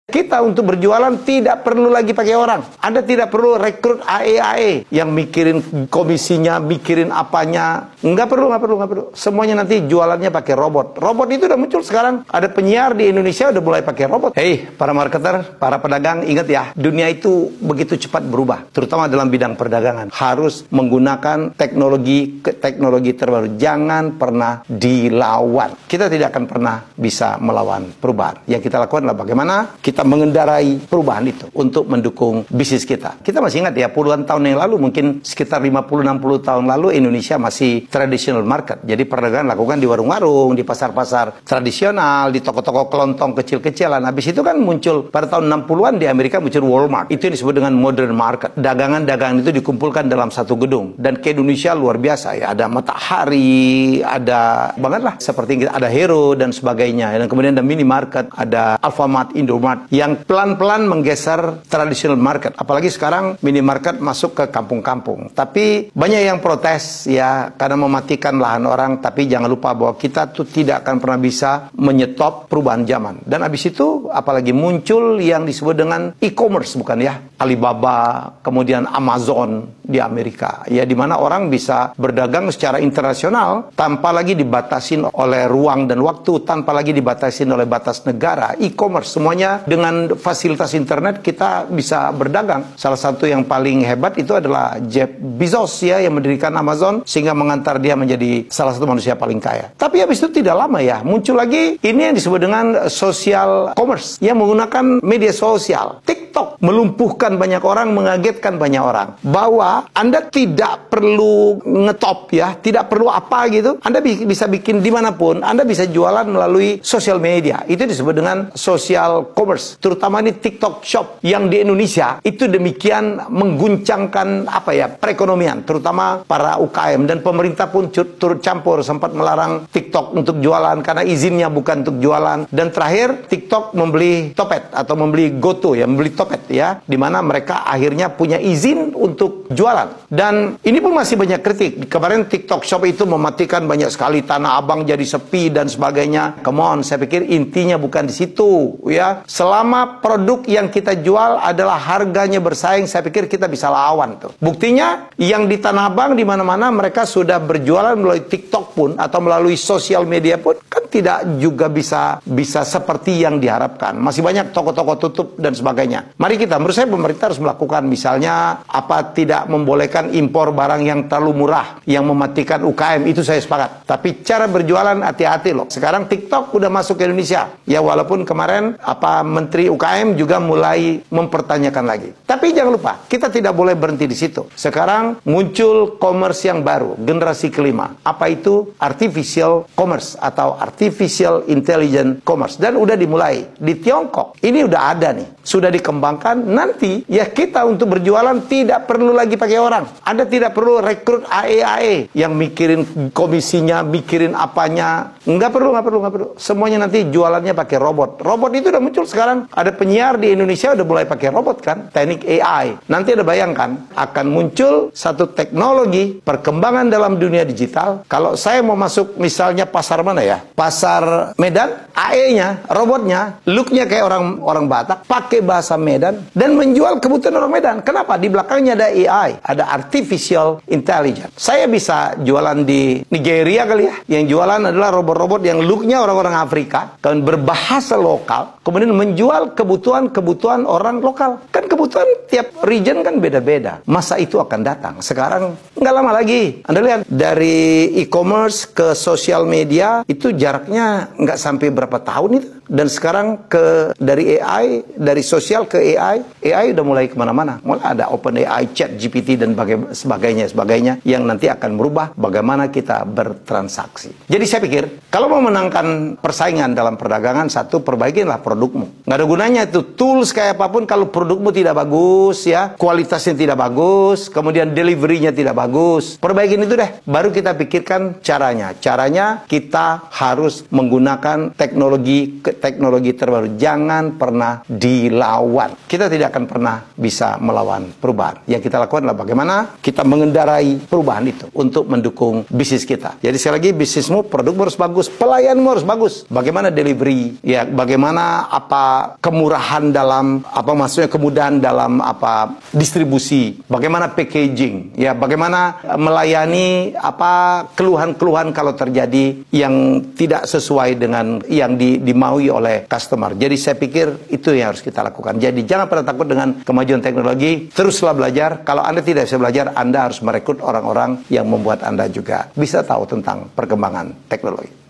Kita untuk berjualan tidak perlu lagi pakai orang. Anda tidak perlu rekrut AE yang mikirin komisinya, mikirin apanya. Nggak perlu. Semuanya nanti jualannya pakai robot. Robot itu udah muncul sekarang. Ada penyiar di Indonesia udah mulai pakai robot. Hei, para marketer, para pedagang, ingat ya, dunia itu begitu cepat berubah. Terutama dalam bidang perdagangan. Harus menggunakan teknologi terbaru. Jangan pernah dilawan. Kita tidak akan pernah bisa melawan perubahan. Yang kita lakukan adalah bagaimana kita mengendarai perubahan itu untuk mendukung bisnis kita. Kita masih ingat ya, puluhan tahun yang lalu, mungkin sekitar 50-60 tahun lalu, Indonesia masih traditional market. Jadi perdagangan lakukan di warung-warung, di pasar-pasar tradisional, di toko-toko kelontong kecil-kecilan. Habis itu kan muncul pada tahun 60-an di Amerika muncul Walmart. Itu yang disebut dengan modern market. Dagangan-dagangan itu dikumpulkan dalam satu gedung. Dan ke Indonesia luar biasa ya. Ada Matahari, ada banget lah. Seperti ada Hero dan sebagainya. Dan kemudian ada minimarket, ada Alfamart, Indomart, yang pelan-pelan menggeser traditional market. Apalagi sekarang minimarket masuk ke kampung-kampung. Tapi banyak yang protes ya karena mematikan lahan orang. Tapi jangan lupa bahwa kita tuh tidak akan pernah bisa menyetop perubahan zaman. Dan habis itu apalagi muncul yang disebut dengan e-commerce, bukan ya? Alibaba, kemudian Amazon di Amerika. Ya, di mana orang bisa berdagang secara internasional tanpa lagi dibatasin oleh ruang dan waktu, tanpa lagi dibatasin oleh batas negara. E-commerce semuanya dengan fasilitas internet kita bisa berdagang. Salah satu yang paling hebat itu adalah Jeff Bezos ya, yang mendirikan Amazon sehingga mengantar dia menjadi salah satu manusia paling kaya. Tapi habis itu tidak lama ya, muncul lagi ini yang disebut dengan social commerce yang menggunakan media sosial. TikTok melumpuhkan banyak orang, mengagetkan banyak orang bahwa Anda tidak perlu ngetop ya, tidak perlu apa gitu. Anda bisa bikin dimanapun, Anda bisa jualan melalui sosial media. Itu disebut dengan social commerce. Terutama ini TikTok Shop yang di Indonesia itu demikian mengguncangkan apa ya, perekonomian, terutama para UKM, dan pemerintah pun turut campur, sempat melarang TikTok untuk jualan karena izinnya bukan untuk jualan. Dan terakhir TikTok membeli Topet atau membeli GoTo ya, membeli Topet ya, di mana mereka akhirnya punya izin untuk jualan. Dan ini pun masih banyak kritik. Kemarin TikTok Shop itu mematikan banyak sekali, Tanah Abang jadi sepi dan sebagainya. Come on, saya pikir intinya bukan di situ ya. Selama produk yang kita jual adalah harganya bersaing, saya pikir kita bisa lawan tuh. Buktinya yang di Tanah Abang di mana-mana mereka sudah berjualan melalui TikTok pun atau melalui sosial media pun kan tidak juga bisa seperti yang diharapkan. Masih banyak toko-toko tutup dan sebagainya. Mari kita, menurut saya pemerintah harus melakukan misalnya tidak membolehkan impor barang yang terlalu murah yang mematikan UKM, itu saya sepakat. Tapi cara berjualan hati-hati loh. Sekarang TikTok udah masuk ke Indonesia. Ya walaupun kemarin Menteri UKM juga mulai mempertanyakan lagi. Tapi jangan lupa, kita tidak boleh berhenti di situ. Sekarang muncul commerce yang baru, generasi kelima. Apa itu? Artificial commerce atau artificial intelligent commerce. Dan udah dimulai di Tiongkok. Ini udah ada nih, sudah dikembangkan. Nanti ya kita untuk berjualan tidak perlu lagi pakai orang. Anda tidak perlu rekrut AE yang mikirin komisinya, mikirin apanya. Nggak perlu. Semuanya nanti jualannya pakai robot. Robot itu udah muncul sekarang. Ada penyiar di Indonesia udah mulai pakai robot kan, teknik AI. Nanti ada bayangkan akan muncul satu teknologi perkembangan dalam dunia digital. Kalau saya mau masuk misalnya pasar mana ya? Pasar Medan, AE-nya, robotnya, look-nya kayak orang Batak, pakai bahasa Medan dan menjual kebutuhan orang Medan. Kenapa? Di belakangnya ada AI, ada artificial intelligence. Saya bisa jualan di Nigeria kali ya. Yang jualan adalah robot-robot yang look-nya orang-orang Afrika dan berbahasa lokal, kemudian menjual kebutuhan orang lokal. Kan kebutuhan tiap region kan beda-beda. Masa itu akan datang? Sekarang nggak lama lagi. Anda lihat dari e-commerce ke sosial media itu jaraknya nggak sampai berapa tahun itu. Dan sekarang dari AI, dari sosial ke AI udah mulai kemana-mana. Mulai ada OpenAI, ChatGPT dan sebagainya yang nanti akan merubah bagaimana kita bertransaksi. Jadi saya pikir kalau mau menangkan persaingan dalam perdagangan, satu, perbaikilah produkmu. Nggak ada gunanya itu tools kayak apapun kalau produkmu tidak bagus ya, kualitasnya tidak bagus, kemudian deliverynya tidak bagus. Perbaikin itu deh, baru kita pikirkan caranya. Caranya kita harus menggunakan teknologi teknologi terbaru. Jangan pernah dilawan. Kita tidak akan pernah bisa melawan perubahan. Yang kita lakukan adalah bagaimana kita mengendarai perubahan itu untuk mendukung bisnis kita. Jadi sekali lagi, bisnismu, produkmu harus bagus, pelayanmu harus bagus. Bagaimana delivery, ya, bagaimana kemurahan dalam maksudnya kemudahan dalam distribusi, bagaimana packaging, ya, bagaimana melayani keluhan-keluhan kalau terjadi yang tidak sesuai dengan yang dimaui oleh customer. Jadi saya pikir itu yang harus kita lakukan. Jadi jangan pernah takut dengan kemajuan teknologi, teruslah belajar. Kalau Anda tidak bisa belajar, Anda harus merekrut orang-orang yang membuat Anda juga bisa tahu tentang perkembangan teknologi.